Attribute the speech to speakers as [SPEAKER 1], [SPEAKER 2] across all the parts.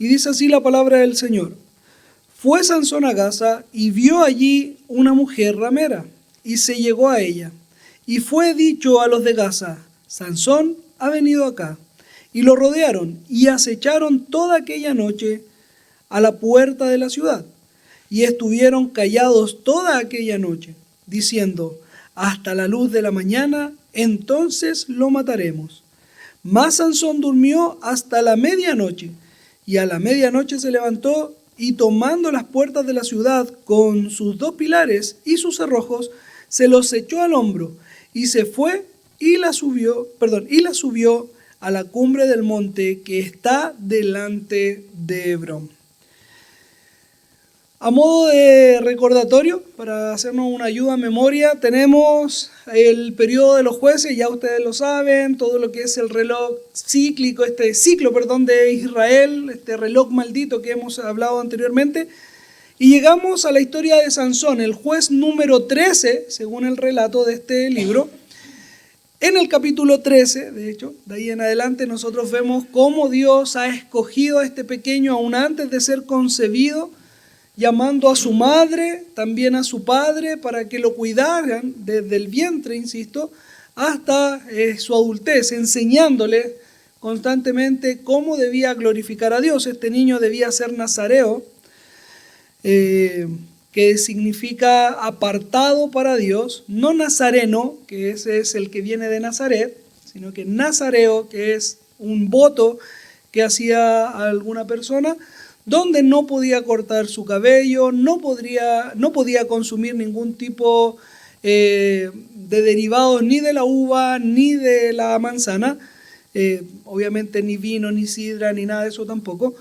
[SPEAKER 1] Y dice así la palabra del Señor. Fue Sansón a Gaza y vio allí una mujer ramera, y se llegó a ella. Y fue dicho a los de Gaza, Sansón ha venido acá. Y lo rodearon y acecharon toda aquella noche a la puerta de la ciudad. Y estuvieron callados toda aquella noche, diciendo, hasta la luz de la mañana, entonces lo mataremos. Mas Sansón durmió hasta la medianoche, y a la medianoche se levantó, y tomando las puertas de la ciudad con sus 2 pilares y sus cerrojos, se los echó al hombro, y se fue y la subió a la cumbre del monte que está delante de Hebrón. A modo de recordatorio, para hacernos una ayuda a memoria, tenemos el periodo de los jueces, ya ustedes lo saben, todo lo que es el reloj cíclico, ciclo de Israel, este reloj maldito que hemos hablado anteriormente. Y llegamos a la historia de Sansón, el juez número 13, según el relato de este libro. En el capítulo 13, de hecho, de ahí en adelante nosotros vemos cómo Dios ha escogido a este pequeño aún antes de ser concebido, llamando a su madre, también a su padre, para que lo cuidaran desde el vientre, insisto, hasta su adultez, enseñándole constantemente cómo debía glorificar a Dios. Este niño debía ser nazareo, que significa apartado para Dios, no nazareno, que ese es el que viene de Nazaret, sino que nazareo, que es un voto que hacía a alguna persona, donde no podía cortar su cabello, no podía consumir ningún tipo de derivados ni de la uva ni de la manzana, obviamente ni vino, ni sidra, ni nada de eso tampoco.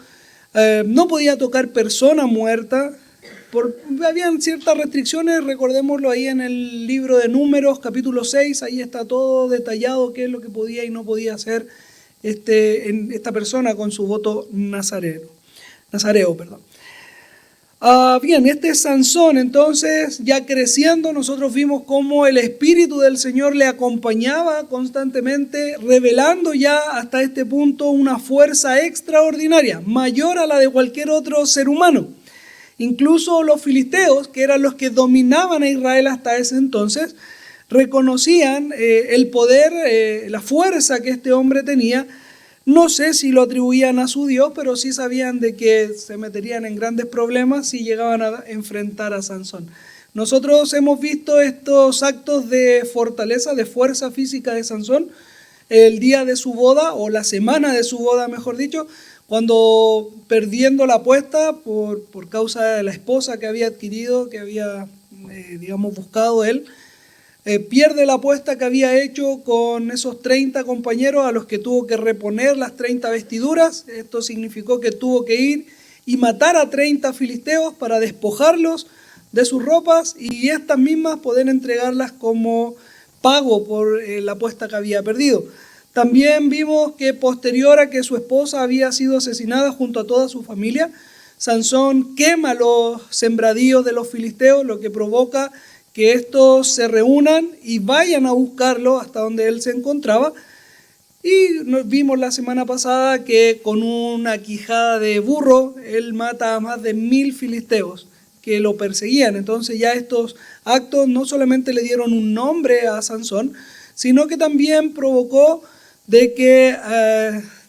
[SPEAKER 1] No podía tocar persona muerta, habían ciertas restricciones, recordémoslo ahí en el libro de Números, capítulo 6, ahí está todo detallado qué es lo que podía y no podía hacer esta persona con su voto nazareo. Bien, este Sansón, entonces, ya creciendo, nosotros vimos cómo el Espíritu del Señor le acompañaba constantemente, revelando ya hasta este punto una fuerza extraordinaria, mayor a la de cualquier otro ser humano. Incluso los filisteos, que eran los que dominaban a Israel hasta ese entonces, reconocían el poder, la fuerza que este hombre tenía. No sé si lo atribuían a su Dios, pero sí sabían de que se meterían en grandes problemas si llegaban a enfrentar a Sansón. Nosotros hemos visto estos actos de fortaleza, de fuerza física de Sansón, el día de su boda, o la semana de su boda, mejor dicho, cuando perdiendo la apuesta por causa de la esposa que había adquirido, que había, buscado él, pierde la apuesta que había hecho con esos 30 compañeros a los que tuvo que reponer las 30 vestiduras. Esto significó que tuvo que ir y matar a 30 filisteos para despojarlos de sus ropas y estas mismas poder entregarlas como pago por la apuesta que había perdido. También vimos que posterior a que su esposa había sido asesinada junto a toda su familia, Sansón quema los sembradíos de los filisteos, lo que provoca que estos se reúnan y vayan a buscarlo hasta donde él se encontraba. Y nos vimos la semana pasada que con una quijada de burro él mata a más de 1000 filisteos que lo perseguían. Entonces ya estos actos no solamente le dieron un nombre a Sansón, sino que también provocó de que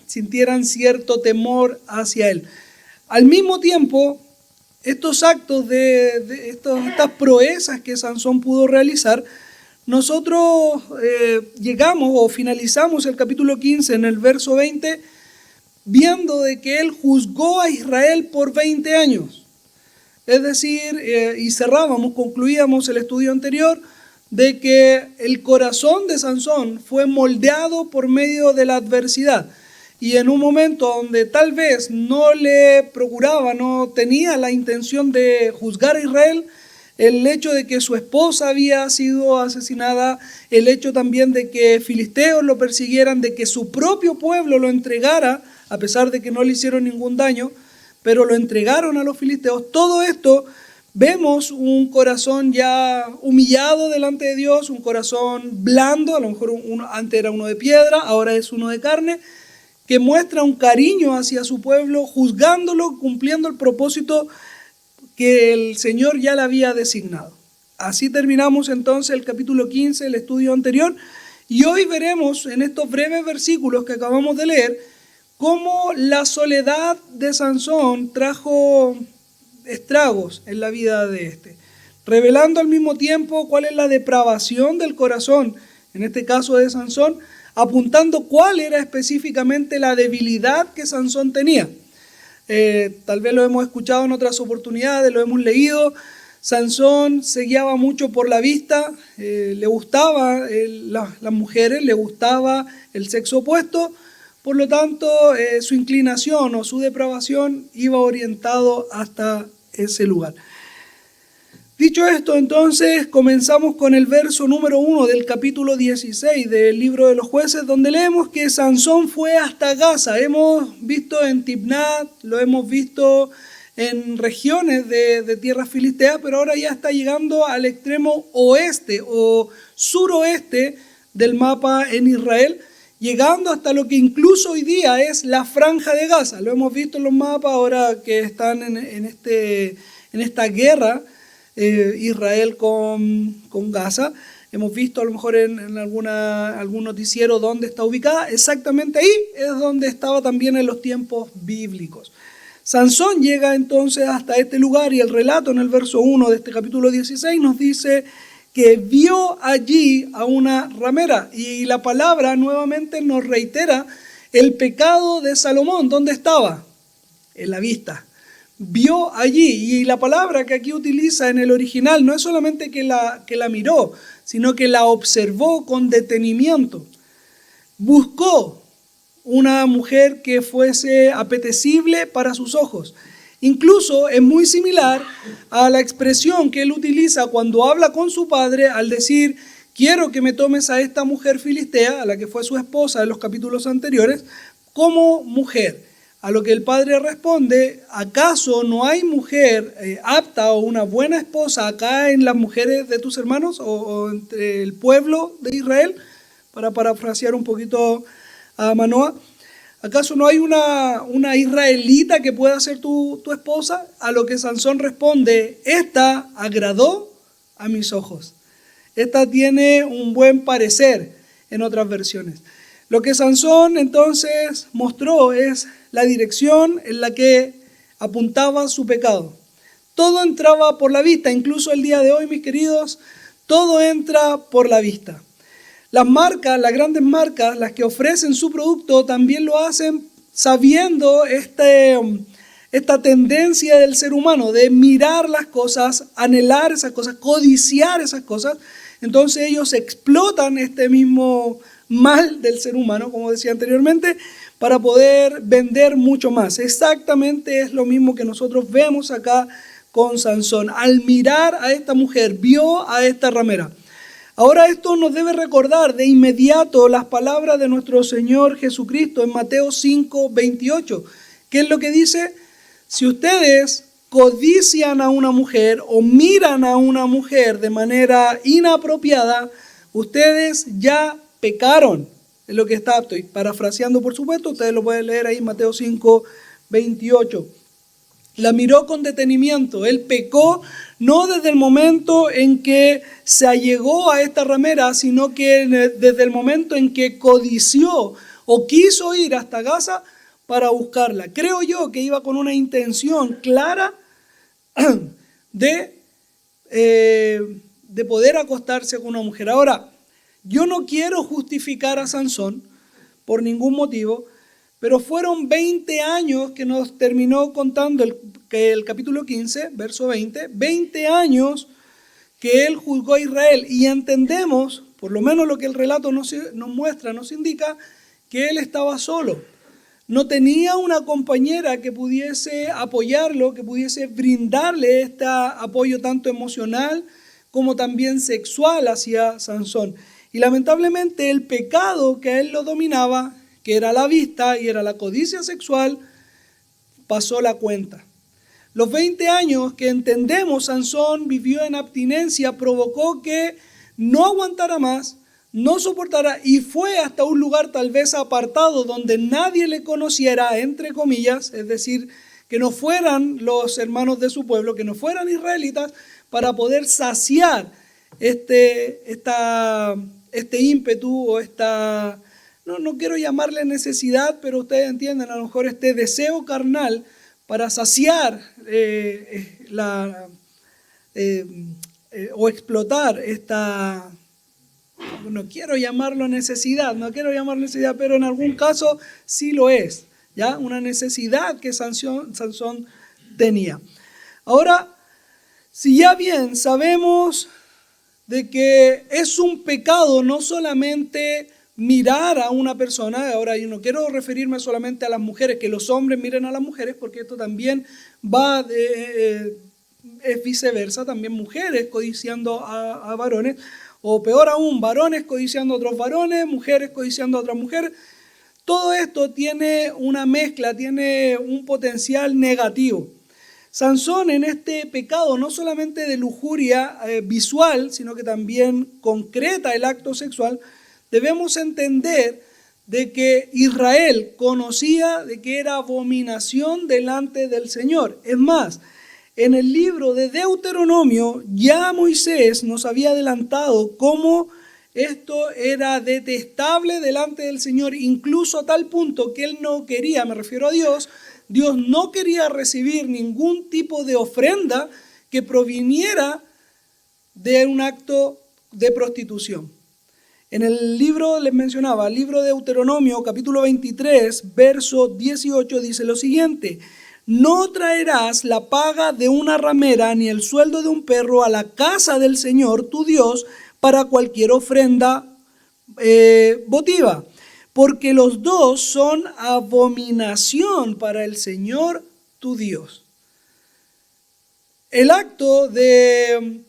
[SPEAKER 1] sintieran cierto temor hacia él. Al mismo tiempo, estos actos estas proezas que Sansón pudo realizar, nosotros llegamos o finalizamos el capítulo 15 en el verso 20, viendo de que él juzgó a Israel por 20 años. Es decir, y concluíamos el estudio anterior, de que el corazón de Sansón fue moldeado por medio de la adversidad. Y en un momento donde tal vez no le procuraba, no tenía la intención de juzgar a Israel, el hecho de que su esposa había sido asesinada, el hecho también de que filisteos lo persiguieran, de que su propio pueblo lo entregara, a pesar de que no le hicieron ningún daño, pero lo entregaron a los filisteos, todo esto vemos un corazón ya humillado delante de Dios, un corazón blando, a lo mejor antes era uno de piedra, ahora es uno de carne, que muestra un cariño hacia su pueblo, juzgándolo, cumpliendo el propósito que el Señor ya le había designado. Así terminamos entonces el capítulo 15, el estudio anterior, y hoy veremos en estos breves versículos que acabamos de leer cómo la soledad de Sansón trajo estragos en la vida de este, revelando al mismo tiempo cuál es la depravación del corazón, en este caso de Sansón, apuntando cuál era específicamente la debilidad que Sansón tenía. Tal vez lo hemos escuchado en otras oportunidades, lo hemos leído. Sansón se guiaba mucho por la vista, le gustaba las mujeres, le gustaba el sexo opuesto, por lo tanto su inclinación o su depravación iba orientado hasta ese lugar. Dicho esto, entonces comenzamos con el verso número 1 del capítulo 16 del libro de los jueces, donde leemos que Sansón fue hasta Gaza. Hemos visto en Timnat, lo hemos visto en regiones de tierras filisteas, pero ahora ya está llegando al extremo oeste o suroeste del mapa en Israel, llegando hasta lo que incluso hoy día es la Franja de Gaza. Lo hemos visto en los mapas ahora que están en esta guerra Israel con Gaza. Hemos visto a lo mejor en algún noticiero dónde está ubicada. Exactamente ahí es donde estaba también en los tiempos bíblicos. Sansón llega entonces hasta este lugar y el relato en el verso 1 de este capítulo 16 nos dice que vio allí a una ramera, y la palabra nuevamente nos reitera el pecado de Salomón. ¿Dónde estaba? En la vista. Vio allí, y la palabra que aquí utiliza en el original no es solamente que la miró, sino que la observó con detenimiento. Buscó una mujer que fuese apetecible para sus ojos. Incluso es muy similar a la expresión que él utiliza cuando habla con su padre al decir: quiero que me tomes a esta mujer filistea, a la que fue su esposa en los capítulos anteriores, como mujer. A lo que el padre responde: ¿acaso no hay mujer apta o una buena esposa acá en las mujeres de tus hermanos o entre el pueblo de Israel? Para parafrasear un poquito a Manoah. ¿Acaso no hay una israelita que pueda ser tu esposa? A lo que Sansón responde: esta agradó a mis ojos. Esta tiene un buen parecer, en otras versiones. Lo que Sansón entonces mostró es la dirección en la que apuntaba su pecado. Todo entraba por la vista, incluso el día de hoy, mis queridos, todo entra por la vista. Las marcas, las grandes marcas, las que ofrecen su producto, también lo hacen sabiendo esta tendencia del ser humano de mirar las cosas, anhelar esas cosas, codiciar esas cosas. Entonces ellos explotan este mismo mal del ser humano, como decía anteriormente, para poder vender mucho más. Exactamente es lo mismo que nosotros vemos acá con Sansón. Al mirar a esta mujer, vio a esta ramera. Ahora esto nos debe recordar de inmediato las palabras de nuestro Señor Jesucristo en Mateo 5:28. ¿Qué es lo que dice? Si ustedes codician a una mujer o miran a una mujer de manera inapropiada, ustedes ya pecaron. Es lo que está, estoy parafraseando por supuesto, ustedes lo pueden leer ahí en Mateo 5:28. La miró con detenimiento, él pecó no desde el momento en que se allegó a esta ramera, sino que desde el momento en que codició o quiso ir hasta Gaza para buscarla. Creo yo que iba con una intención clara de poder acostarse con una mujer. Ahora, yo no quiero justificar a Sansón por ningún motivo, pero fueron 20 años que nos terminó contando el capítulo 15, verso 20 años que él juzgó a Israel, y entendemos, por lo menos lo que el relato nos muestra, nos indica, que él estaba solo. No tenía una compañera que pudiese apoyarlo, que pudiese brindarle este apoyo tanto emocional como también sexual hacia Sansón. Y lamentablemente el pecado que a él lo dominaba, que era la vista y era la codicia sexual, pasó la cuenta. Los 20 años que entendemos Sansón vivió en abstinencia provocó que no aguantara más, no soportara y fue hasta un lugar tal vez apartado donde nadie le conociera, entre comillas, es decir, que no fueran los hermanos de su pueblo, que no fueran israelitas, para poder saciar este ímpetu o no quiero llamarle necesidad, pero ustedes entienden, a lo mejor este deseo carnal para saciar o explotar no quiero llamarlo necesidad, pero en algún caso sí lo es, ¿ya? Una necesidad que Sansón tenía. Ahora, si ya bien sabemos de que es un pecado no solamente mirar a una persona, ahora yo no quiero referirme solamente a las mujeres, que los hombres miren a las mujeres, porque esto también es viceversa, también mujeres codiciando a varones, o peor aún, varones codiciando a otros varones, mujeres codiciando a otras mujeres. Todo esto tiene una mezcla, tiene un potencial negativo. Sansón en este pecado no solamente de lujuria visual, sino que también concreta el acto sexual, debemos entender de que Israel conocía de que era abominación delante del Señor. Es más, en el libro de Deuteronomio ya Moisés nos había adelantado cómo esto era detestable delante del Señor, incluso a tal punto que él no quería, me refiero a Dios no quería recibir ningún tipo de ofrenda que proviniera de un acto de prostitución. En el libro, les mencionaba, el libro de Deuteronomio, capítulo 23, verso 18, dice lo siguiente: no traerás la paga de una ramera ni el sueldo de un perro a la casa del Señor tu Dios para cualquier ofrenda votiva, porque los dos son abominación para el Señor tu Dios. El acto de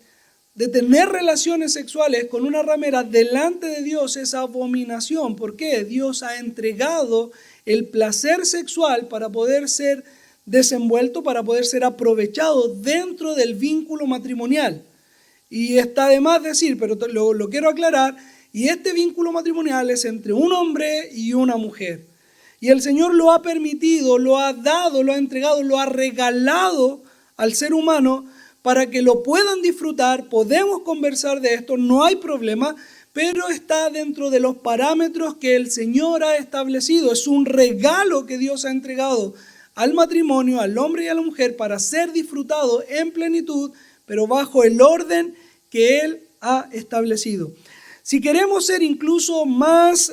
[SPEAKER 1] tener relaciones sexuales con una ramera delante de Dios es abominación. ¿Por qué? Dios ha entregado el placer sexual para poder ser desenvuelto, para poder ser aprovechado dentro del vínculo matrimonial. Y está de más decir, pero lo quiero aclarar, y este vínculo matrimonial es entre un hombre y una mujer. Y el Señor lo ha permitido, lo ha dado, lo ha entregado, lo ha regalado al ser humano para que lo puedan disfrutar. Podemos conversar de esto, no hay problema, pero está dentro de los parámetros que el Señor ha establecido. Es un regalo que Dios ha entregado al matrimonio, al hombre y a la mujer, para ser disfrutado en plenitud, pero bajo el orden que Él ha establecido. Si queremos ser incluso más,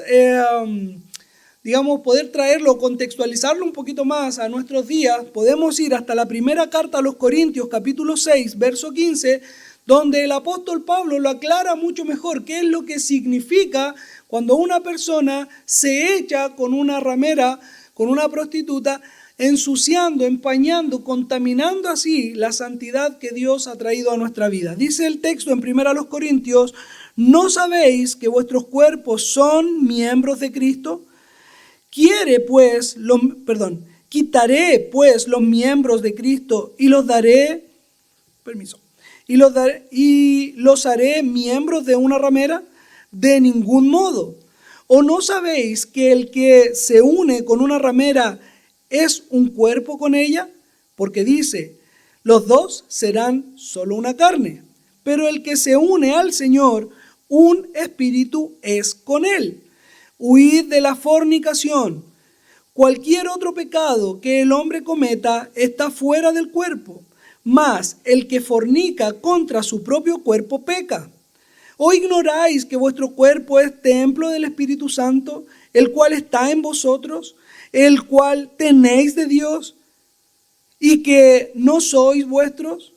[SPEAKER 1] poder traerlo, contextualizarlo un poquito más a nuestros días, podemos ir hasta la primera carta a los Corintios, capítulo 6, verso 15, donde el apóstol Pablo lo aclara mucho mejor, qué es lo que significa cuando una persona se echa con una ramera, con una prostituta, ensuciando, empañando, contaminando así la santidad que Dios ha traído a nuestra vida. Dice el texto en 1 Corintios: ¿no sabéis que vuestros cuerpos son miembros de Cristo? Quitaré pues los miembros de Cristo y los haré miembros de una ramera. De ningún modo. ¿O no sabéis que el que se une con una ramera es un cuerpo con ella? Porque dice: los dos serán solo una carne. Pero el que se une al Señor, un espíritu es con él. Huid de la fornicación. Cualquier otro pecado que el hombre cometa está fuera del cuerpo, mas el que fornica contra su propio cuerpo peca. ¿O ignoráis que vuestro cuerpo es templo del Espíritu Santo, el cual está en vosotros, el cual tenéis de Dios, y que no sois vuestros?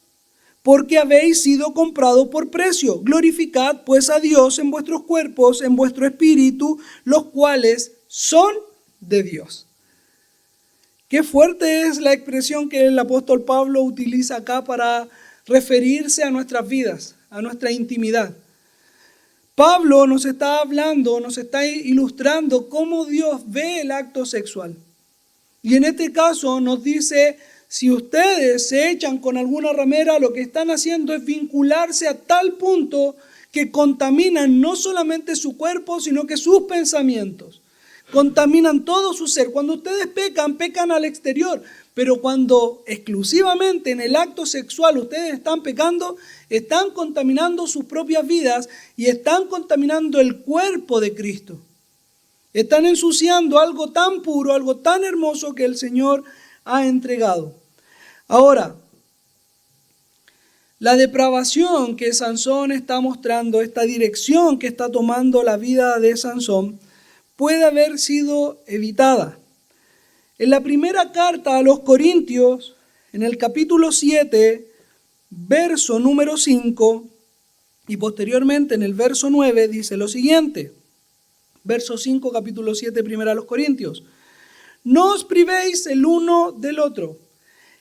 [SPEAKER 1] Porque habéis sido comprado por precio. Glorificad pues a Dios en vuestros cuerpos, en vuestro espíritu, los cuales son de Dios. Qué fuerte es la expresión que el apóstol Pablo utiliza acá para referirse a nuestras vidas, a nuestra intimidad. Pablo nos está hablando, nos está ilustrando cómo Dios ve el acto sexual. Y en este caso nos dice: si ustedes se echan con alguna ramera, lo que están haciendo es vincularse a tal punto que contaminan no solamente su cuerpo, sino que sus pensamientos. Contaminan todo su ser. Cuando ustedes pecan, pecan al exterior. Pero cuando exclusivamente en el acto sexual ustedes están pecando, están contaminando sus propias vidas y están contaminando el cuerpo de Cristo. Están ensuciando algo tan puro, algo tan hermoso que el Señor ha entregado. Ahora, la depravación que Sansón está mostrando, esta dirección que está tomando la vida de Sansón, puede haber sido evitada. En la primera carta a los Corintios, en el capítulo 7, verso número 5, y posteriormente en el verso 9, dice lo siguiente. Verso 5, capítulo 7, primera a los Corintios. No os privéis el uno del otro,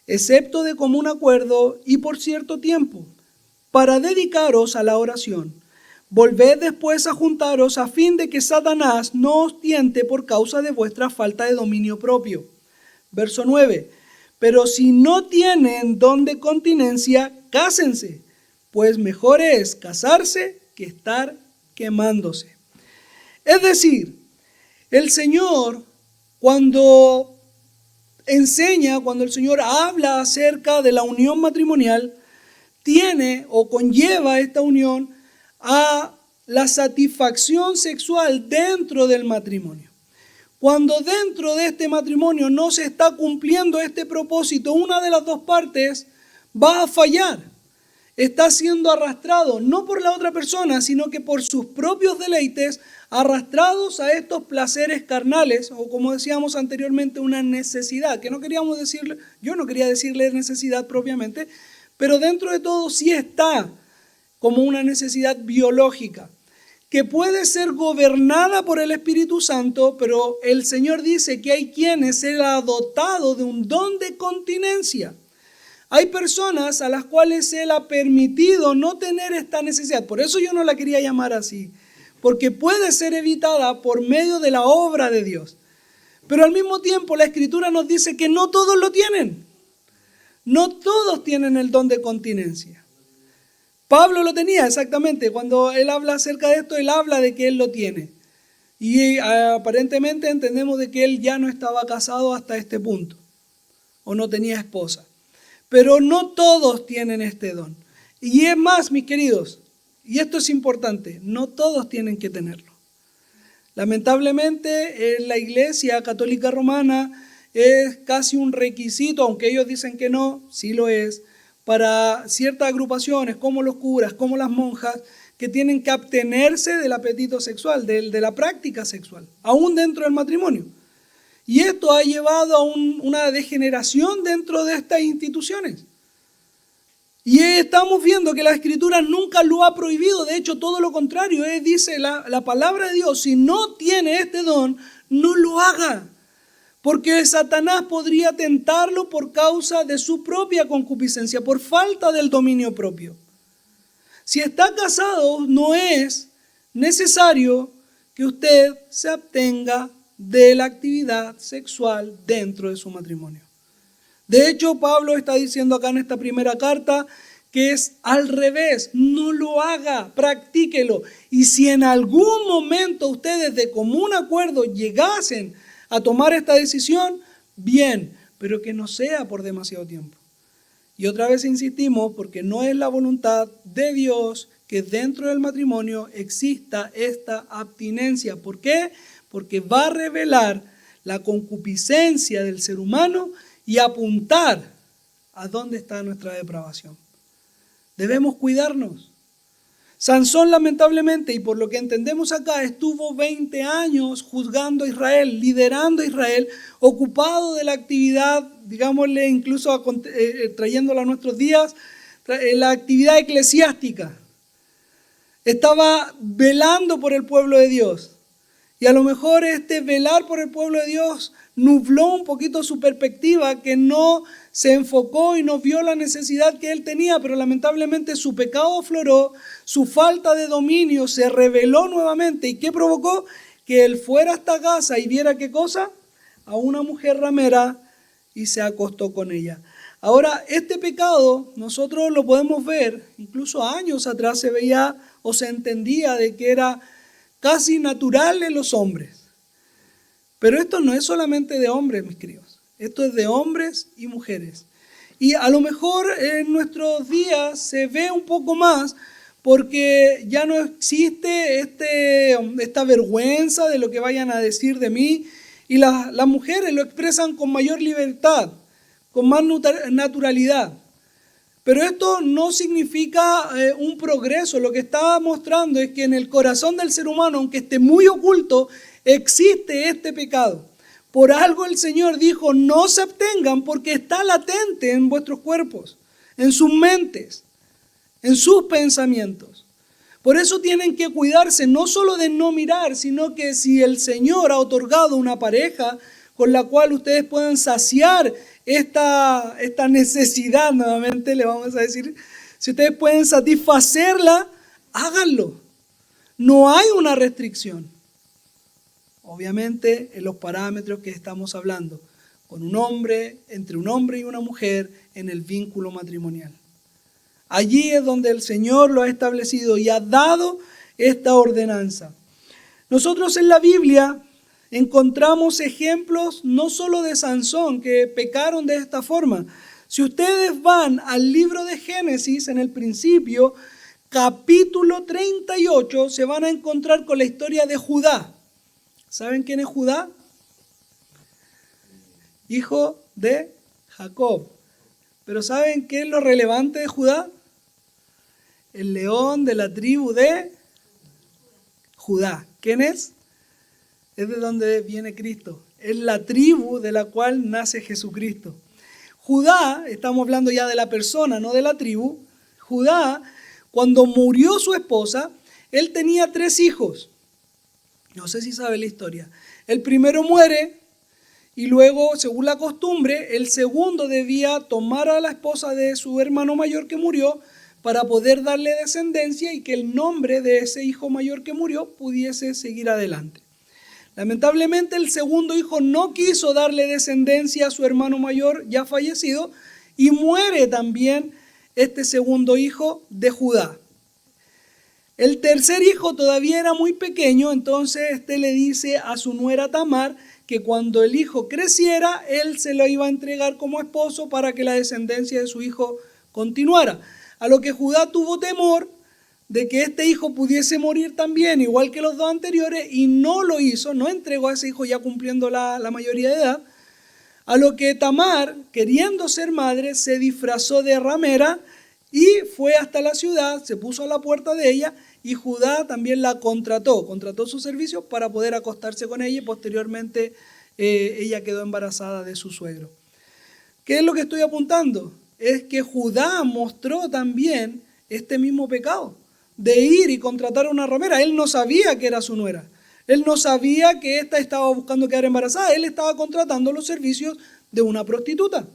[SPEAKER 1] excepto de común acuerdo y por cierto tiempo, para dedicaros a la oración. Volved después a juntaros a fin de que Satanás no os tiente por causa de vuestra falta de dominio propio. Verso 9. Pero si no tienen don de continencia, cásense, pues mejor es casarse que estar quemándose. Es decir, el Señor cuando enseña, cuando el Señor habla acerca de la unión matrimonial, tiene o conlleva esta unión a la satisfacción sexual dentro del matrimonio. Cuando dentro de este matrimonio no se está cumpliendo este propósito, una de las dos partes va a fallar. Está siendo arrastrado no por la otra persona, sino que por sus propios deleites, arrastrados a estos placeres carnales, o como decíamos anteriormente, una necesidad, que no queríamos decirle, yo no quería decirle necesidad propiamente, pero dentro de todo sí está como una necesidad biológica, que puede ser gobernada por el Espíritu Santo, pero el Señor dice que hay quienes Él ha dotado de un don de continencia. Hay personas a las cuales Él ha permitido no tener esta necesidad. Por eso yo no la quería llamar así, porque puede ser evitada por medio de la obra de Dios. Pero al mismo tiempo la Escritura nos dice que no todos lo tienen. No todos tienen el don de continencia. Pablo lo tenía exactamente. Cuando él habla acerca de esto, él habla de que él lo tiene. Y aparentemente entendemos de que él ya no estaba casado hasta este punto, o no tenía esposa. Pero no todos tienen este don. Y es más, mis queridos, y esto es importante, no todos tienen que tenerlo. Lamentablemente en la Iglesia Católica Romana es casi un requisito, aunque ellos dicen que no, sí lo es, para ciertas agrupaciones como los curas, como las monjas, que tienen que abstenerse del apetito sexual, de la práctica sexual, aún dentro del matrimonio. Y esto ha llevado a una degeneración dentro de estas instituciones. Y estamos viendo que la Escritura nunca lo ha prohibido, de hecho todo lo contrario, dice la palabra de Dios, si no tiene este don, no lo haga. Porque Satanás podría tentarlo por causa de su propia concupiscencia, por falta del dominio propio. Si está casado, no es necesario que usted se abstenga de la actividad sexual dentro de su matrimonio. De hecho, Pablo está diciendo acá en esta primera carta que es al revés, no lo haga, practíquelo. Y si en algún momento ustedes de común acuerdo llegasen a tomar esta decisión, bien, pero que no sea por demasiado tiempo. Y otra vez insistimos, porque no es la voluntad de Dios que dentro del matrimonio exista esta abstinencia. ¿Por qué? Porque va a revelar la concupiscencia del ser humano y apuntar a dónde está nuestra depravación. Debemos cuidarnos. Sansón lamentablemente, y por lo que entendemos acá, estuvo 20 años juzgando a Israel, liderando a Israel, ocupado de la actividad, digámosle incluso trayéndola a nuestros días, la actividad eclesiástica. Estaba velando por el pueblo de Dios. Y a lo mejor este velar por el pueblo de Dios nubló un poquito su perspectiva, que no se enfocó y no vio la necesidad que él tenía, pero lamentablemente su pecado afloró, su falta de dominio se reveló nuevamente. ¿Y qué provocó? Que él fuera hasta Gaza y viera qué cosa, a una mujer ramera y se acostó con ella. Ahora, este pecado nosotros lo podemos ver, incluso años atrás se veía o se entendía de que era casi natural en los hombres. Pero esto no es solamente de hombres, mis queridos. Esto es de hombres y mujeres. Y a lo mejor en nuestros días se ve un poco más porque ya no existe esta vergüenza de lo que vayan a decir de mí. Y las mujeres lo expresan con mayor libertad, con más naturalidad. Pero esto no significa un progreso. Lo que está mostrando es que en el corazón del ser humano, aunque esté muy oculto, existe este pecado. Por algo el Señor dijo, no se abstengan porque está latente en vuestros cuerpos, en sus mentes, en sus pensamientos. Por eso tienen que cuidarse no solo de no mirar, sino que si el Señor ha otorgado una pareja con la cual ustedes puedan saciar esta necesidad, nuevamente le vamos a decir, si ustedes pueden satisfacerla, háganlo. No hay una restricción. Obviamente en los parámetros que estamos hablando, con un hombre, entre un hombre y una mujer en el vínculo matrimonial. Allí es donde el Señor lo ha establecido y ha dado esta ordenanza. Nosotros en la Biblia encontramos ejemplos no solo de Sansón, que pecaron de esta forma. Si ustedes van al libro de Génesis, en el principio, capítulo 38, se van a encontrar con la historia de Judá. ¿Saben quién es Judá? Hijo de Jacob. Pero ¿saben qué es lo relevante de Judá? El león de la tribu de Judá. ¿Quién es? Es de donde viene Cristo. Es la tribu de la cual nace Jesucristo. Judá, estamos hablando ya de la persona, no de la tribu. Judá, cuando murió su esposa, él tenía 3 hijos. No sé si sabe la historia. El primero muere y luego, según la costumbre, el segundo debía tomar a la esposa de su hermano mayor que murió para poder darle descendencia y que el nombre de ese hijo mayor que murió pudiese seguir adelante. Lamentablemente el segundo hijo no quiso darle descendencia a su hermano mayor ya fallecido y muere también este segundo hijo de Judá. El tercer hijo todavía era muy pequeño, entonces le dice a su nuera Tamar que cuando el hijo creciera, él se lo iba a entregar como esposo para que la descendencia de su hijo continuara. A lo que Judá tuvo temor de que este hijo pudiese morir también, igual que los 2 anteriores, y no lo hizo, no entregó a ese hijo ya cumpliendo la mayoría de edad. A lo que Tamar, queriendo ser madre, se disfrazó de ramera y fue hasta la ciudad, se puso a la puerta de ella y Judá también la contrató sus servicios para poder acostarse con ella y posteriormente ella quedó embarazada de su suegro. ¿Qué es lo que estoy apuntando? Es que Judá mostró también este mismo pecado de ir y contratar a una ramera. Él no sabía que era su nuera. Él no sabía que ésta estaba buscando quedar embarazada. Él estaba contratando los servicios de una prostituta.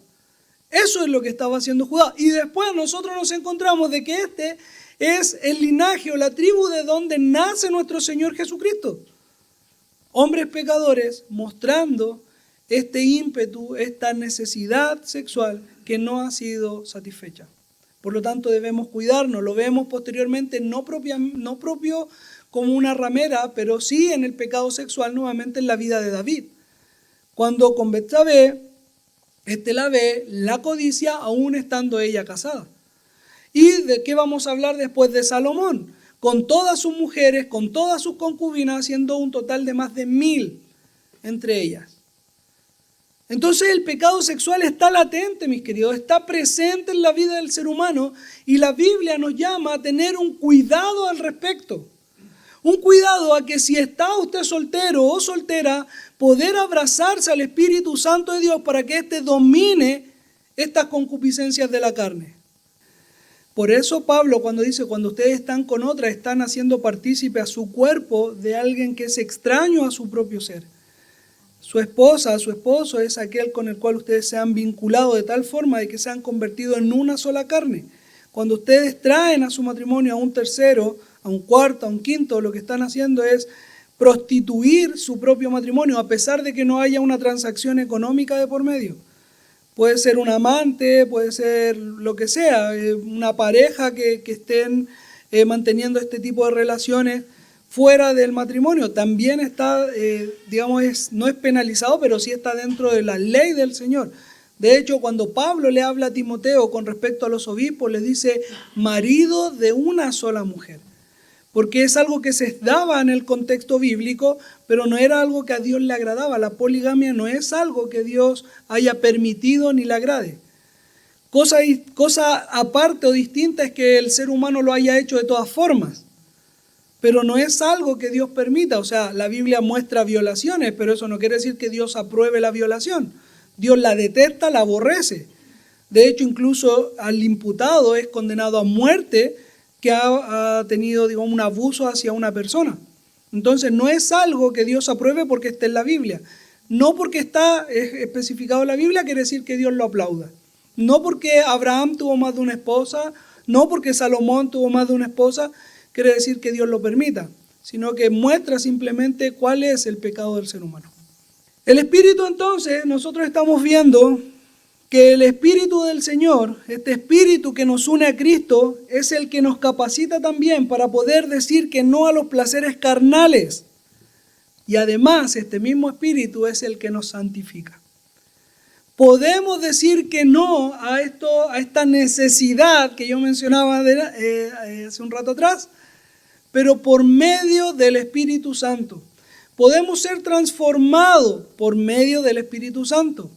[SPEAKER 1] Eso es lo que estaba haciendo Judá. Y después nosotros nos encontramos de que este es el linaje o la tribu de donde nace nuestro Señor Jesucristo. Hombres pecadores mostrando este ímpetu, esta necesidad sexual que no ha sido satisfecha. Por lo tanto debemos cuidarnos. Lo vemos posteriormente no propio como una ramera, pero sí en el pecado sexual nuevamente en la vida de David. Cuando con Betsabé, la ve, la codicia aún estando ella casada. ¿Y de qué vamos a hablar después de Salomón? Con todas sus mujeres, con todas sus concubinas, haciendo un total de más de 1000 entre ellas. Entonces el pecado sexual está latente, mis queridos, está presente en la vida del ser humano y la Biblia nos llama a tener un cuidado al respecto. Un cuidado a que si está usted soltero o soltera, poder abrazarse al Espíritu Santo de Dios para que éste domine estas concupiscencias de la carne. Por eso Pablo cuando dice, cuando ustedes están con otra, están haciendo partícipe a su cuerpo de alguien que es extraño a su propio ser. Su esposa, su esposo es aquel con el cual ustedes se han vinculado de tal forma de que se han convertido en una sola carne. Cuando ustedes traen a su matrimonio a un tercero, a un cuarto, a un quinto, lo que están haciendo es prostituir su propio matrimonio, a pesar de que no haya una transacción económica de por medio. Puede ser un amante, puede ser lo que sea, una pareja que estén manteniendo este tipo de relaciones fuera del matrimonio. También está, digamos, no es penalizado, pero sí está dentro de la ley del Señor. De hecho, cuando Pablo le habla a Timoteo con respecto a los obispos, les dice marido de una sola mujer. Porque es algo que se daba en el contexto bíblico, pero no era algo que a Dios le agradaba. La poligamia no es algo que Dios haya permitido ni le agrade. Cosa aparte o distinta es que el ser humano lo haya hecho de todas formas, pero no es algo que Dios permita. O sea, la Biblia muestra violaciones, pero eso no quiere decir que Dios apruebe la violación. Dios la detesta, la aborrece. De hecho, incluso al imputado es condenado a muerte que ha tenido, digamos, un abuso hacia una persona. Entonces, no es algo que Dios apruebe porque está en la Biblia. No porque está especificado en la Biblia quiere decir que Dios lo aplauda. No porque Abraham tuvo más de una esposa, no porque Salomón tuvo más de una esposa, quiere decir que Dios lo permita, sino que muestra simplemente cuál es el pecado del ser humano. El Espíritu, entonces, nosotros estamos viendo que el Espíritu del Señor, este Espíritu que nos une a Cristo, es el que nos capacita también para poder decir que no a los placeres carnales. Y además, este mismo Espíritu es el que nos santifica. Podemos decir que no a esta necesidad que yo mencionaba hace un rato atrás, pero por medio del Espíritu Santo. Podemos ser transformados por medio del Espíritu Santo.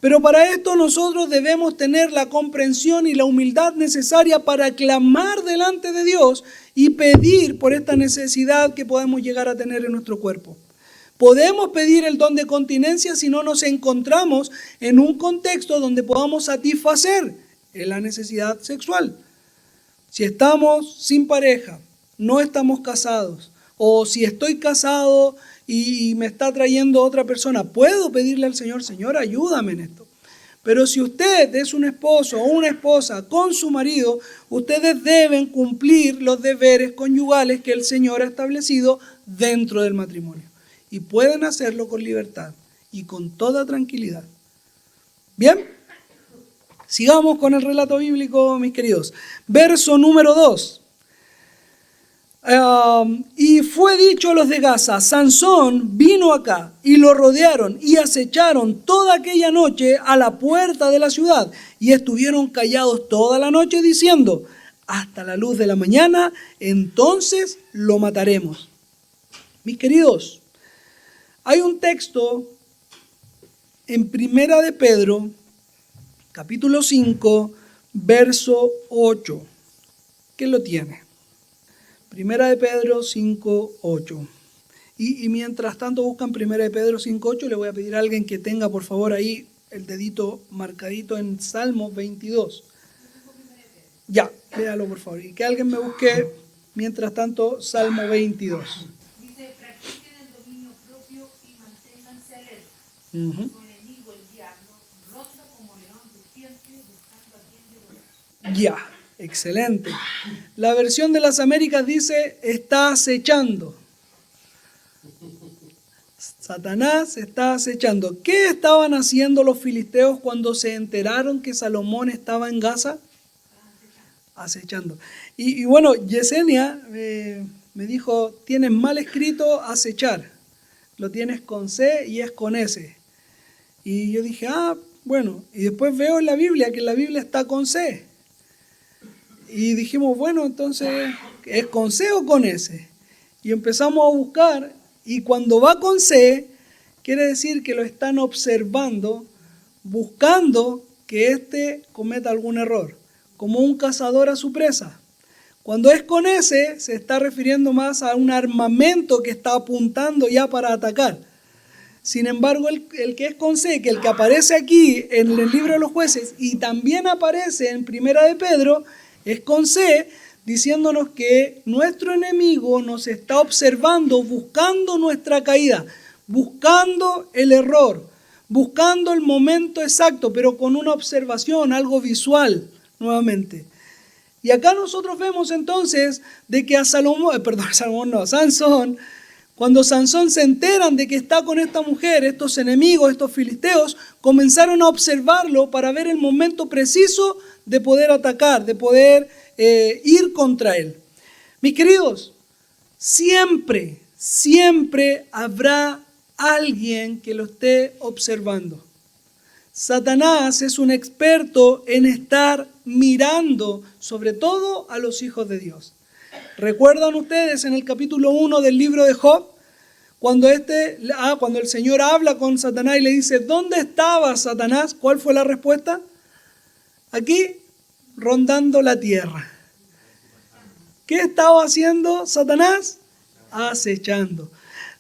[SPEAKER 1] Pero para esto nosotros debemos tener la comprensión y la humildad necesaria para clamar delante de Dios y pedir por esta necesidad que podemos llegar a tener en nuestro cuerpo. Podemos pedir el don de continencia si no nos encontramos en un contexto donde podamos satisfacer la necesidad sexual. Si estamos sin pareja, no estamos casados, o si estoy casado y me está trayendo otra persona, puedo pedirle al Señor, Señor, ayúdame en esto. Pero si usted es un esposo o una esposa con su marido, ustedes deben cumplir los deberes conyugales que el Señor ha establecido dentro del matrimonio. Y pueden hacerlo con libertad y con toda tranquilidad. Bien, sigamos con el relato bíblico, mis queridos. Verso número 2. Y fue dicho a los de Gaza, Sansón vino acá y lo rodearon y acecharon toda aquella noche a la puerta de la ciudad y estuvieron callados toda la noche diciendo, hasta la luz de la mañana, entonces lo mataremos. Mis queridos, hay un texto en Primera de Pedro, capítulo 5, verso 8. ¿Quién lo tiene? Primera de Pedro 5, 8. Y mientras tanto buscan Primera de Pedro 5, 8, le voy a pedir a alguien que tenga por favor ahí el dedito marcadito en Salmo 22. Ya, léalo por favor. Y que alguien me busque mientras tanto Salmo 22.
[SPEAKER 2] Dice, practiquen el dominio propio y manténganse alerta.
[SPEAKER 1] Uh-huh.
[SPEAKER 2] Su enemigo, el diablo, ronda como león rugiente buscando a quien devorar.
[SPEAKER 1] Ya, excelente. La versión de las Américas dice, está acechando. Satanás está acechando. ¿Qué estaban haciendo los filisteos cuando se enteraron que Salomón estaba en Gaza? Acechando. Y bueno, Yesenia me dijo, tienes mal escrito acechar. Lo tienes con C y es con S. Y yo dije, bueno. Y después veo en la Biblia que la Biblia está con C. Y dijimos, bueno, entonces, ¿es con C o con S? Y empezamos a buscar, y cuando va con C, quiere decir que lo están observando, buscando que éste cometa algún error, como un cazador a su presa. Cuando es con S, se está refiriendo más a un armamento que está apuntando ya para atacar. Sin embargo, el que es con C, que el que aparece aquí en el libro de los jueces, y también aparece en Primera de Pedro, es con C, diciéndonos que nuestro enemigo nos está observando, buscando nuestra caída, buscando el error, buscando el momento exacto, pero con una observación, algo visual, nuevamente. Y acá nosotros vemos entonces de que a Sansón, Cuando Sansón se enteran de que está con esta mujer, estos enemigos, estos filisteos, comenzaron a observarlo para ver el momento preciso de poder atacar, de poder ir contra él. Mis queridos, siempre habrá alguien que lo esté observando. Satanás es un experto en estar mirando, sobre todo a los hijos de Dios. ¿Recuerdan ustedes en el capítulo 1 del libro de Job? Cuando el Señor habla con Satanás y le dice, ¿dónde estaba Satanás? ¿Cuál fue la respuesta? Aquí, rondando la tierra. ¿Qué estaba haciendo Satanás? Acechando.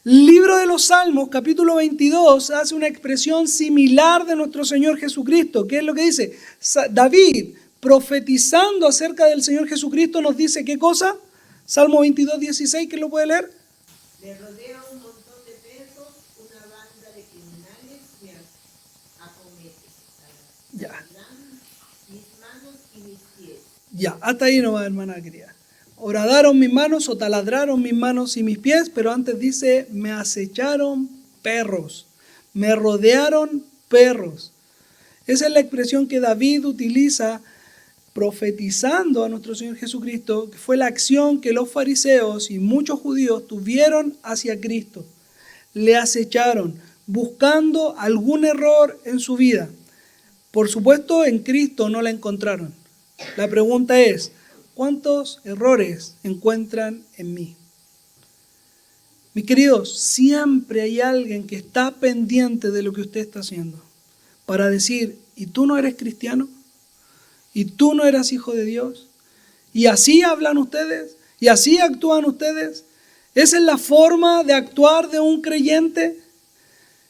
[SPEAKER 1] El libro de los Salmos, capítulo 22, hace una expresión similar de nuestro Señor Jesucristo. ¿Qué es lo que dice? David, profetizando acerca del Señor Jesucristo, nos dice ¿qué cosa? Salmo 22, 16, ¿quién lo puede leer?
[SPEAKER 3] Me rodea un montón de perros, una banda de criminales me acomete.
[SPEAKER 1] Ya.
[SPEAKER 3] Mis manos y mis pies.
[SPEAKER 1] Ya, hasta ahí no va, hermana querida. Horadaron mis manos o taladraron mis manos y mis pies, pero antes dice, me acecharon perros, me rodearon perros. Esa es la expresión que David utiliza profetizando a nuestro Señor Jesucristo, que fue la acción que los fariseos y muchos judíos tuvieron hacia Cristo. Le acecharon, buscando algún error en su vida. Por supuesto, en Cristo no la encontraron. La pregunta es, ¿cuántos errores encuentran en mí? Mis queridos, siempre hay alguien que está pendiente de lo que usted está haciendo para decir, ¿y tú no eres cristiano? ¿Y tú no eras hijo de Dios? ¿Y así hablan ustedes? ¿Y así actúan ustedes? ¿Esa es la forma de actuar de un creyente?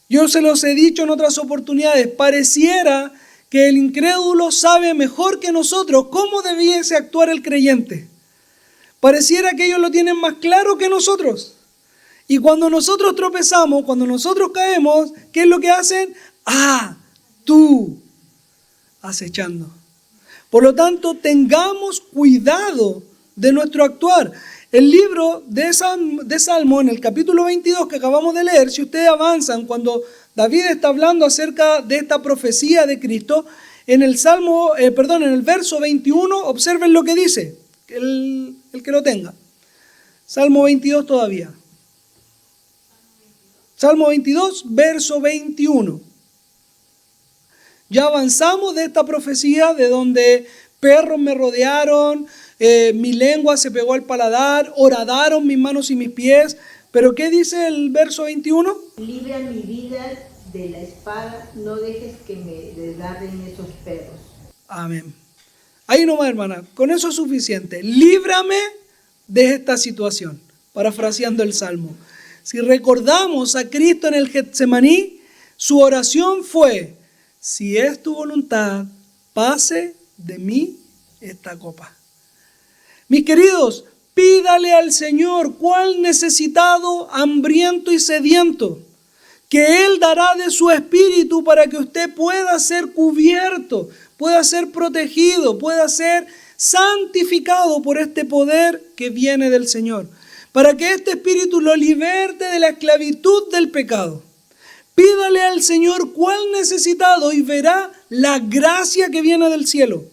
[SPEAKER 1] Yo se los he dicho en otras oportunidades, pareciera que el incrédulo sabe mejor que nosotros cómo debiese actuar el creyente. Pareciera que ellos lo tienen más claro que nosotros. Y cuando nosotros tropezamos, cuando nosotros caemos, ¿qué es lo que hacen? Tú, acechando. Por lo tanto, tengamos cuidado de nuestro actuar. El libro de Salmo, en el capítulo 22 que acabamos de leer, si ustedes avanzan, cuando David está hablando acerca de esta profecía de Cristo, en el verso 21, observen lo que dice, el que lo tenga. Salmo 22 todavía. Salmo 22, verso 21. Ya avanzamos de esta profecía de donde perros me rodearon, mi lengua se pegó al paladar, horadaron mis manos y mis pies. Pero ¿qué dice el verso 21?
[SPEAKER 3] Libra mi vida de la espada, no dejes que me desgarren esos perros.
[SPEAKER 1] Amén. Ahí nomás, hermana, con eso es suficiente. Líbrame de esta situación, parafraseando el Salmo. Si recordamos a Cristo en el Getsemaní, su oración fue, si es tu voluntad, pase de mí esta copa. Mis queridos, pídale al Señor cuál necesitado, hambriento y sediento, que Él dará de su espíritu para que usted pueda ser cubierto, pueda ser protegido, pueda ser santificado por este poder que viene del Señor, para que este espíritu lo liberte de la esclavitud del pecado. Pídale al Señor cuál necesitado y verá la gracia que viene del cielo.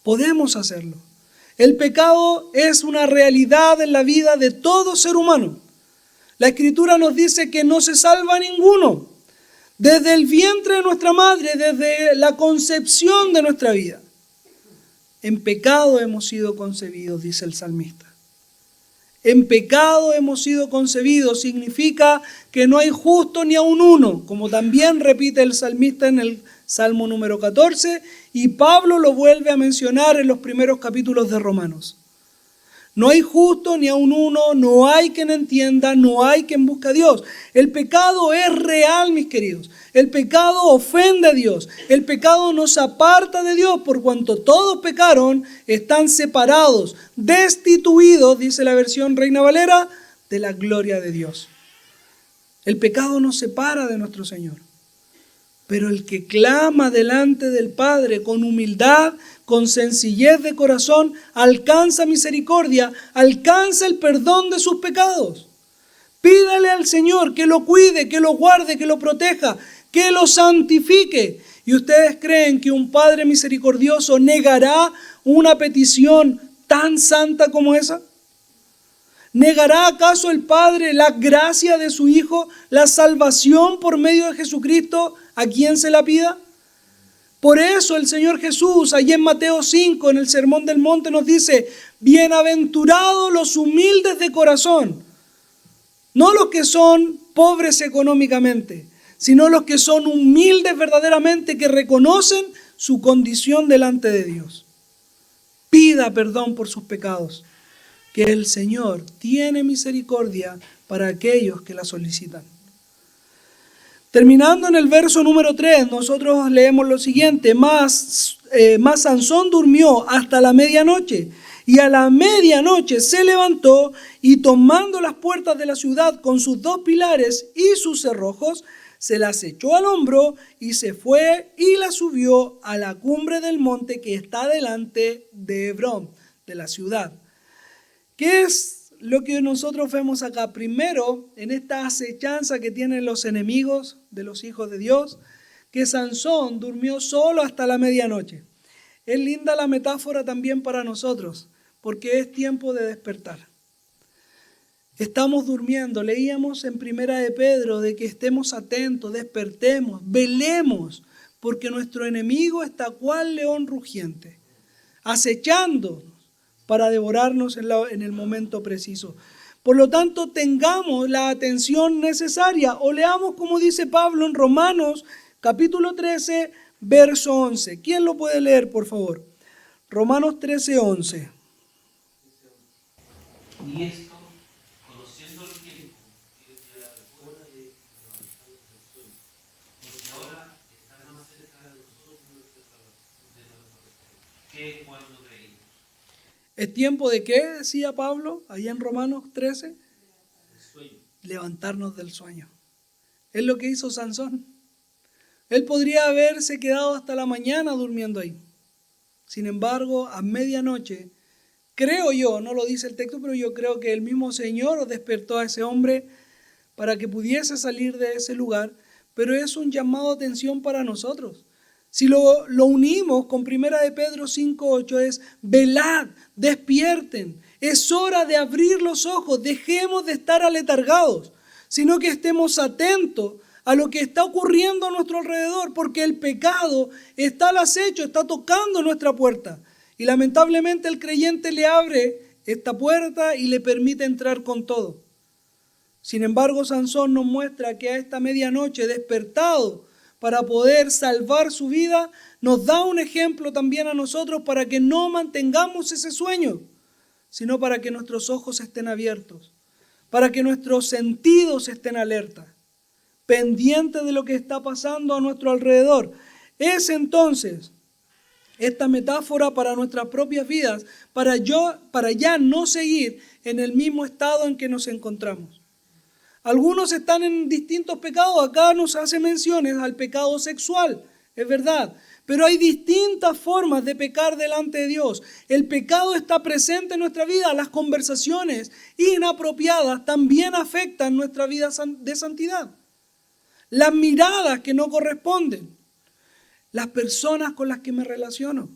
[SPEAKER 1] Podemos hacerlo. El pecado es una realidad en la vida de todo ser humano. La Escritura nos dice que no se salva ninguno. Desde el vientre de nuestra madre, desde la concepción de nuestra vida. En pecado hemos sido concebidos, dice el salmista. En pecado hemos sido concebidos, significa que no hay justo ni aun uno, como también repite el salmista en el Salmo número 14, y Pablo lo vuelve a mencionar en los primeros capítulos de Romanos. No hay justo ni aun uno, no hay quien entienda, no hay quien busque a Dios. El pecado es real, mis queridos. El pecado ofende a Dios. El pecado nos aparta de Dios, por cuanto todos pecaron, están separados, destituidos, dice la versión Reina Valera, de la gloria de Dios. El pecado nos separa de nuestro Señor. Pero el que clama delante del Padre con humildad, con sencillez de corazón, alcanza misericordia, alcanza el perdón de sus pecados. Pídale al Señor que lo cuide, que lo guarde, que lo proteja, que lo santifique. ¿Y ustedes creen que un Padre misericordioso negará una petición tan santa como esa? ¿Negará acaso el Padre la gracia de su Hijo, la salvación por medio de Jesucristo a quien se la pida? Por eso el Señor Jesús, allí en Mateo 5, en el Sermón del Monte, nos dice: bienaventurados los humildes de corazón. No los que son pobres económicamente, sino los que son humildes verdaderamente, que reconocen su condición delante de Dios. Pida perdón por sus pecados, que el Señor tiene misericordia para aquellos que la solicitan. Terminando en el verso número 3, nosotros leemos lo siguiente: Mas Sansón durmió hasta la medianoche, y a la medianoche se levantó y, tomando las puertas de la ciudad con sus 2 pilares y sus cerrojos, se las echó al hombro y se fue y las subió a la cumbre del monte que está delante de Hebrón, de la ciudad. ¿Qué es lo que nosotros vemos acá? Primero, en esta acechanza que tienen los enemigos de los hijos de Dios, que Sansón durmió solo hasta la medianoche. Es linda la metáfora también para nosotros, porque es tiempo de despertar. Estamos durmiendo. Leíamos en Primera de Pedro de que estemos atentos, despertemos, velemos, porque nuestro enemigo está cual león rugiente, acechándonos para devorarnos en el momento preciso. Por lo tanto, tengamos la atención necesaria, o leamos como dice Pablo en Romanos capítulo 13, verso 11. ¿Quién lo puede leer, por favor? Romanos 13, 11.
[SPEAKER 4] Y esto, conociendo el tiempo, es de la hora de levantarnos del sueño, porque ahora está más cerca de nosotros nuestra salvación que cuando creímos.
[SPEAKER 1] ¿Es tiempo de qué? Decía Pablo, allá en Romanos 13.
[SPEAKER 4] El sueño.
[SPEAKER 1] Levantarnos del sueño. Es lo que hizo Sansón. Él podría haberse quedado hasta la mañana durmiendo ahí. Sin embargo, a medianoche, creo yo, no lo dice el texto, pero yo creo que el mismo Señor despertó a ese hombre para que pudiese salir de ese lugar, pero es un llamado de atención para nosotros. Si lo unimos con Primera de Pedro 5:8, es: velad, despierten, es hora de abrir los ojos, dejemos de estar aletargados, sino que estemos atentos a lo que está ocurriendo a nuestro alrededor, porque el pecado está al acecho, está tocando nuestra puerta. Y lamentablemente el creyente le abre esta puerta y le permite entrar con todo. Sin embargo, Sansón nos muestra que a esta medianoche, despertado para poder salvar su vida, nos da un ejemplo también a nosotros para que no mantengamos ese sueño, sino para que nuestros ojos estén abiertos, para que nuestros sentidos estén alerta, pendientes de lo que está pasando a nuestro alrededor. Es entonces esta metáfora para nuestras propias vidas, para ya no seguir en el mismo estado en que nos encontramos. Algunos están en distintos pecados. Acá nos hace menciones al pecado sexual, es verdad, pero hay distintas formas de pecar delante de Dios. El pecado está presente en nuestra vida. Las conversaciones inapropiadas también afectan nuestra vida de santidad. Las miradas que no corresponden, las personas con las que me relaciono,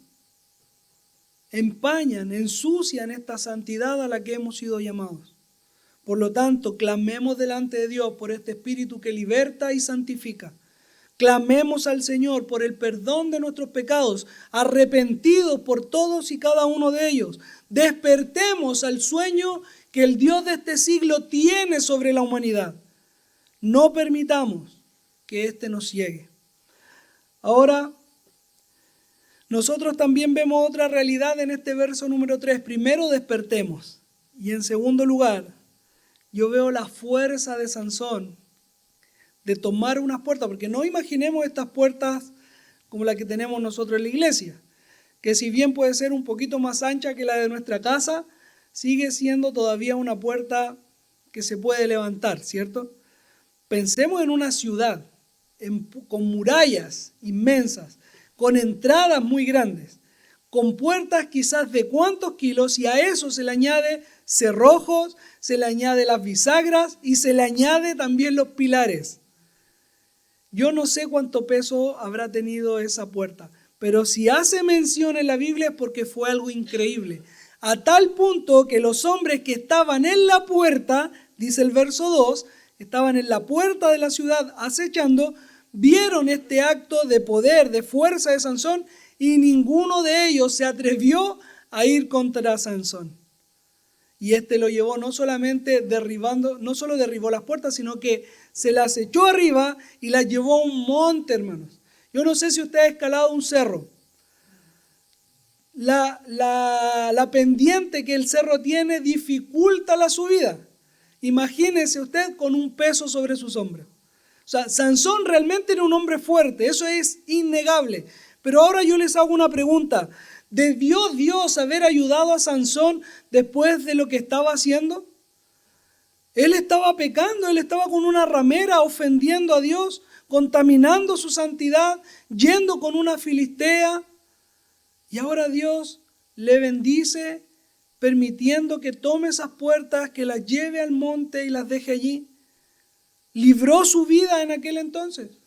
[SPEAKER 1] empañan, ensucian esta santidad a la que hemos sido llamados. Por lo tanto, clamemos delante de Dios por este Espíritu que liberta y santifica. Clamemos al Señor por el perdón de nuestros pecados, arrepentidos por todos y cada uno de ellos. Despertemos al sueño que el Dios de este siglo tiene sobre la humanidad. No permitamos que éste nos ciegue. Ahora, nosotros también vemos otra realidad en este verso número 3. Primero, despertemos. Y en segundo lugar, yo veo la fuerza de Sansón de tomar unas puertas, porque no imaginemos estas puertas como la que tenemos nosotros en la iglesia, que si bien puede ser un poquito más ancha que la de nuestra casa, sigue siendo todavía una puerta que se puede levantar, ¿cierto? Pensemos en una ciudad con murallas inmensas, con entradas muy grandes. con puertas quizás de cuántos kilos, y a eso se le añade cerrojos, se le añade las bisagras y se le añade también los pilares. Yo no sé cuánto peso habrá tenido esa puerta, pero si hace mención en la Biblia es porque fue algo increíble. A tal punto que los hombres que estaban en la puerta, dice el verso 2, estaban en la puerta de la ciudad acechando, vieron este acto de poder, de fuerza de Sansón, y ninguno de ellos se atrevió a ir contra Sansón. Y este lo llevó no solamente derribando, no solo derribó las puertas, sino que se las echó arriba y las llevó a un monte, hermanos. Yo no sé si usted ha escalado un cerro. La pendiente que el cerro tiene dificulta la subida. Imagínese usted con un peso sobre sus hombros. O sea, Sansón realmente era un hombre fuerte, eso es innegable. Pero ahora yo les hago una pregunta. ¿Debió Dios haber ayudado a Sansón después de lo que estaba haciendo? Él estaba pecando, él estaba con una ramera ofendiendo a Dios, contaminando su santidad, yendo con una filistea. Y ahora Dios le bendice, permitiendo que tome esas puertas, que las lleve al monte y las deje allí. Libró su vida en aquel entonces.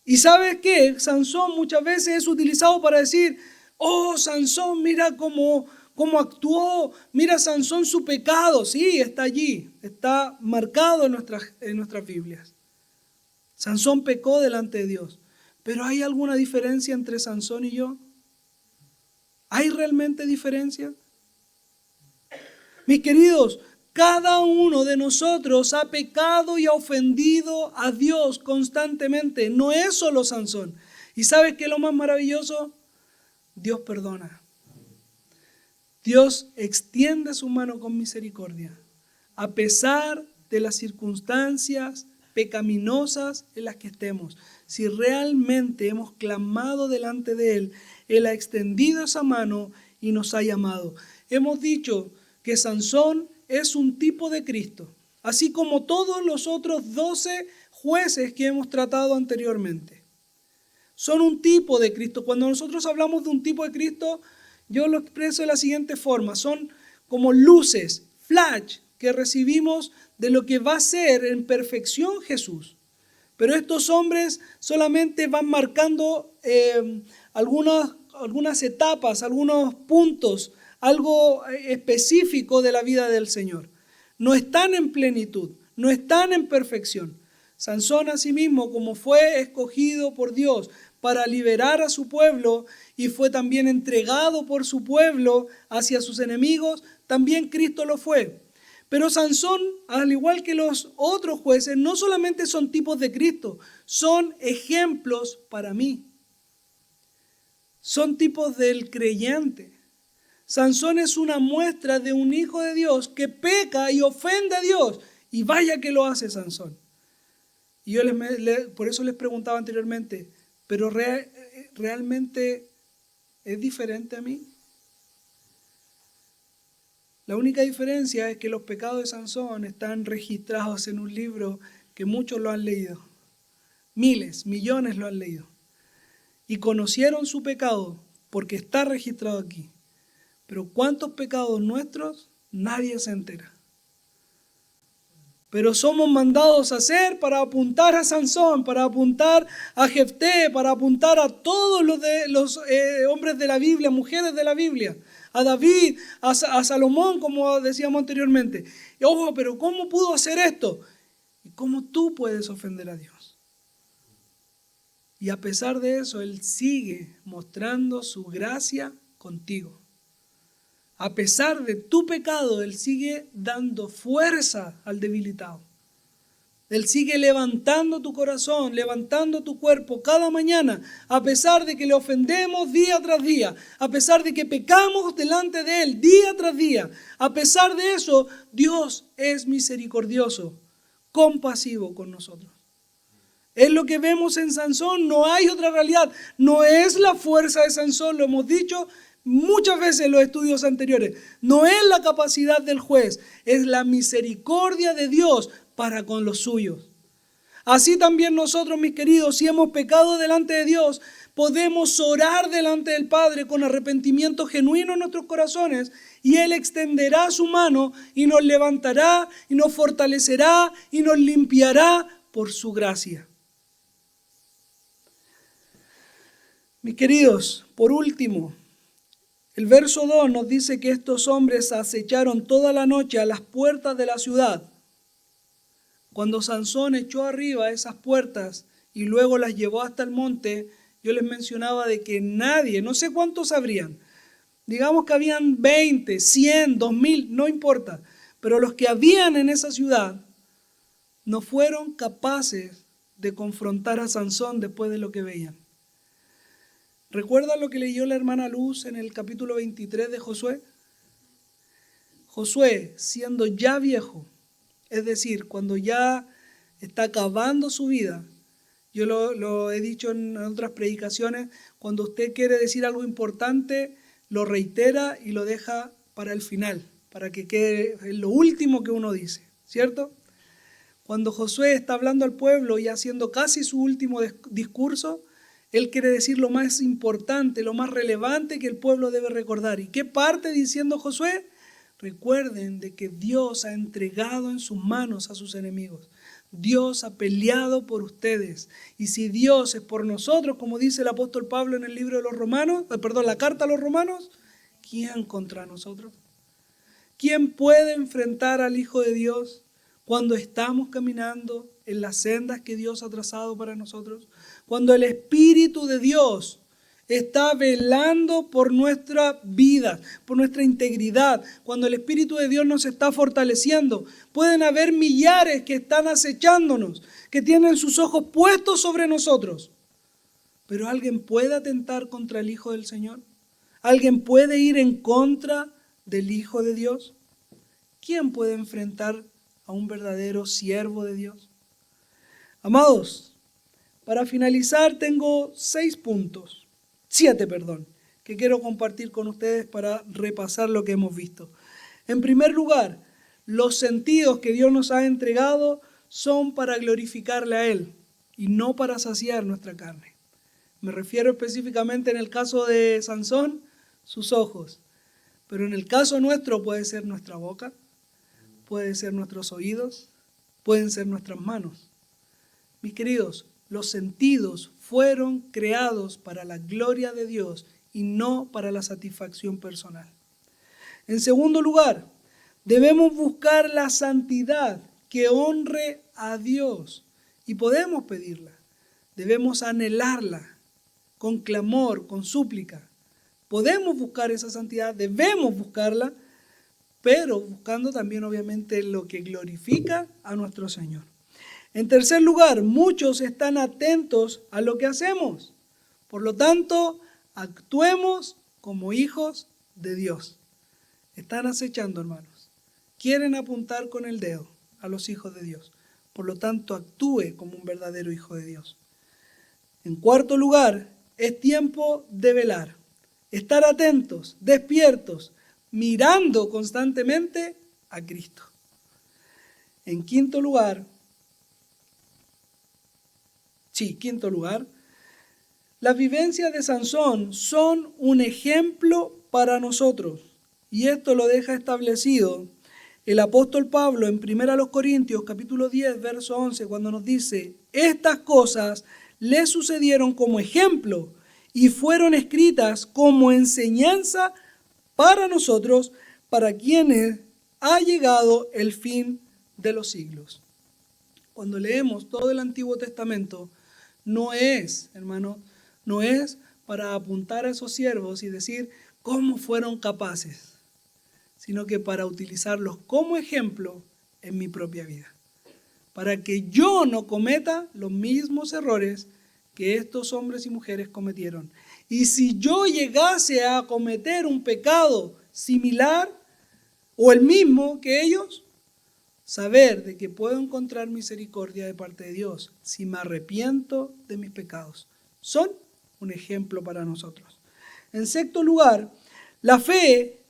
[SPEAKER 1] ¿Y sabes qué? Sansón muchas veces es utilizado para decir, oh, Sansón, mira cómo actuó, mira Sansón su pecado. Sí, está allí, está marcado en nuestras Biblias. Sansón pecó delante de Dios. Pero ¿hay alguna diferencia entre Sansón y yo? ¿Hay realmente diferencia? Mis queridos, cada uno de nosotros ha pecado y ha ofendido a Dios constantemente. No es solo Sansón. ¿Y sabes qué es lo más maravilloso? Dios perdona. Dios extiende su mano con misericordia. A pesar de las circunstancias pecaminosas en las que estemos. Si realmente hemos clamado delante de Él, Él ha extendido esa mano y nos ha llamado. Hemos dicho que Sansón es un tipo de Cristo, así como todos los otros 12 jueces que hemos tratado anteriormente. Son un tipo de Cristo. Cuando nosotros hablamos de un tipo de Cristo, yo lo expreso de la siguiente forma. Son como luces, flash, que recibimos de lo que va a ser en perfección Jesús. Pero estos hombres solamente van marcando algunas etapas, algunos puntos, algo específico de la vida del Señor. No están en plenitud, no están en perfección. Sansón asimismo, como fue escogido por Dios para liberar a su pueblo y fue también entregado por su pueblo hacia sus enemigos, también Cristo lo fue. Pero Sansón, al igual que los otros jueces, no solamente son tipos de Cristo, son ejemplos para mí. Son tipos del creyente. Sansón es una muestra de un hijo de Dios que peca y ofende a Dios. Y vaya que lo hace Sansón. Y yo por eso les preguntaba anteriormente, ¿pero realmente es diferente a mí? La única diferencia es que los pecados de Sansón están registrados en un libro que muchos lo han leído. Miles, millones lo han leído. Y conocieron su pecado porque está registrado aquí. Pero ¿cuántos pecados nuestros? Nadie se entera. Pero somos mandados a hacer para apuntar a Sansón, para apuntar a Jefté, para apuntar a todos los hombres de la Biblia, mujeres de la Biblia, a David, a Salomón, como decíamos anteriormente. Y, ojo, pero ¿cómo pudo hacer esto? ¿Y cómo tú puedes ofender a Dios? Y a pesar de eso, Él sigue mostrando su gracia contigo. A pesar de tu pecado, Él sigue dando fuerza al debilitado. Él sigue levantando tu corazón, levantando tu cuerpo cada mañana, a pesar de que le ofendemos día tras día, a pesar de que pecamos delante de Él día tras día. A pesar de eso, Dios es misericordioso, compasivo con nosotros. Es lo que vemos en Sansón, no hay otra realidad. No es la fuerza de Sansón, lo hemos dicho muchas veces en los estudios anteriores. No es la capacidad del juez, es la misericordia de Dios para con los suyos. Así también nosotros, mis queridos, si hemos pecado delante de Dios, podemos orar delante del Padre con arrepentimiento genuino en nuestros corazones y Él extenderá su mano y nos levantará y nos fortalecerá y nos limpiará por su gracia. Mis queridos, por último, el verso 2 nos dice que estos hombres acecharon toda la noche a las puertas de la ciudad. Cuando Sansón echó arriba esas puertas y luego las llevó hasta el monte, yo les mencionaba de que nadie, no sé cuántos habrían, digamos que habían 20, 100, 2000, no importa, pero los que habían en esa ciudad no fueron capaces de confrontar a Sansón después de lo que veían. ¿Recuerdan lo que leyó la hermana Luz en el capítulo 23 de Josué? Josué, siendo ya viejo, es decir, cuando ya está acabando su vida, yo lo he dicho en otras predicaciones, cuando usted quiere decir algo importante, lo reitera y lo deja para el final, para que quede lo último que uno dice, ¿cierto? Cuando Josué está hablando al pueblo y haciendo casi su último discurso, él quiere decir lo más importante, lo más relevante que el pueblo debe recordar. ¿Y qué parte diciendo Josué? Recuerden de que Dios ha entregado en sus manos a sus enemigos. Dios ha peleado por ustedes. Y si Dios es por nosotros, como dice el apóstol Pablo en el libro de los Romanos, la carta a los Romanos, ¿quién contra nosotros? ¿Quién puede enfrentar al Hijo de Dios cuando estamos caminando en las sendas que Dios ha trazado para nosotros? Cuando el Espíritu de Dios está velando por nuestra vida, por nuestra integridad, cuando el Espíritu de Dios nos está fortaleciendo, pueden haber millares que están acechándonos, que tienen sus ojos puestos sobre nosotros. Pero ¿alguien puede atentar contra el Hijo del Señor? ¿Alguien puede ir en contra del Hijo de Dios? ¿Quién puede enfrentar a un verdadero siervo de Dios? Amados, para finalizar tengo 7 puntos, que quiero compartir con ustedes para repasar lo que hemos visto. En primer lugar, los sentidos que Dios nos ha entregado son para glorificarle a Él y no para saciar nuestra carne. Me refiero específicamente en el caso de Sansón, sus ojos, pero en el caso nuestro puede ser nuestra boca, puede ser nuestros oídos, pueden ser nuestras manos. Mis queridos, los sentidos fueron creados para la gloria de Dios y no para la satisfacción personal. En segundo lugar, debemos buscar la santidad que honre a Dios y podemos pedirla. Debemos anhelarla con clamor, con súplica. Podemos buscar esa santidad, debemos buscarla, pero buscando también obviamente lo que glorifica a nuestro Señor. En tercer lugar, muchos están atentos a lo que hacemos. Por lo tanto, actuemos como hijos de Dios. Están acechando, hermanos. Quieren apuntar con el dedo a los hijos de Dios. Por lo tanto, actúe como un verdadero hijo de Dios. En cuarto lugar, es tiempo de velar. Estar atentos, despiertos, mirando constantemente a Cristo. En quinto lugar, las vivencias de Sansón son un ejemplo para nosotros. Y esto lo deja establecido el apóstol Pablo en 1 Corintios capítulo 10, verso 11, cuando nos dice: estas cosas le sucedieron como ejemplo y fueron escritas como enseñanza para nosotros, para quienes ha llegado el fin de los siglos. Cuando leemos todo el Antiguo Testamento, no es, hermano, no es para apuntar a esos siervos y decir cómo fueron capaces, sino que para utilizarlos como ejemplo en mi propia vida, para que yo no cometa los mismos errores que estos hombres y mujeres cometieron. Y si yo llegase a cometer un pecado similar o el mismo que ellos, saber de que puedo encontrar misericordia de parte de Dios si me arrepiento de mis pecados. Son un ejemplo para nosotros. En sexto lugar, la fe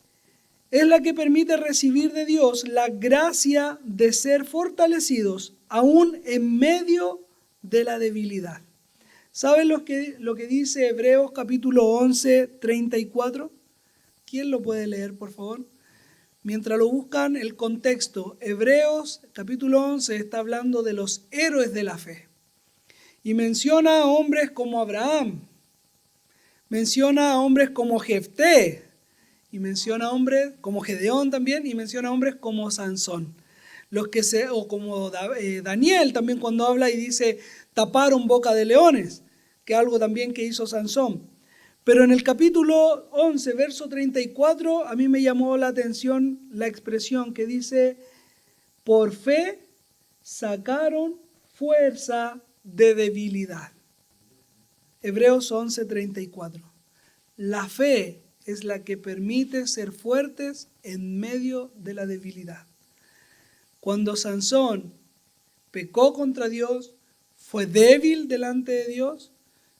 [SPEAKER 1] es la que permite recibir de Dios la gracia de ser fortalecidos aún en medio de la debilidad. ¿Saben lo que dice Hebreos capítulo 11, 34? ¿Quién lo puede leer, por favor? Mientras lo buscan, el contexto. Hebreos capítulo 11 está hablando de los héroes de la fe. Y menciona a hombres como Abraham. Menciona a hombres como Jefté. Y menciona a hombres como Gedeón también. Y menciona a hombres como Sansón. O como Daniel también, cuando habla y dice taparon boca de leones, que es algo también que hizo Sansón. Pero en el capítulo 11, verso 34, a mí me llamó la atención la expresión que dice: por fe sacaron fuerza de debilidad. Hebreos 11, 34. La fe es la que permite ser fuertes en medio de la debilidad. Cuando Sansón pecó contra Dios, fue débil delante de Dios,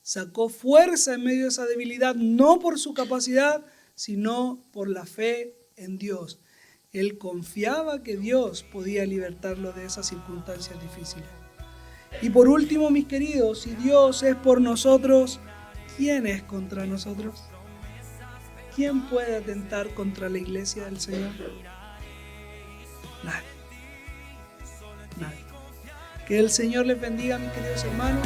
[SPEAKER 1] sacó fuerza en medio de esa debilidad, no por su capacidad, sino por la fe en Dios. Él confiaba que Dios podía libertarlo de esas circunstancias difíciles. Y por último, mis queridos, si Dios es por nosotros, ¿quién es contra nosotros? ¿Quién puede atentar contra la iglesia del Señor? Nadie. Nadie. Que el Señor les bendiga, mis queridos hermanos.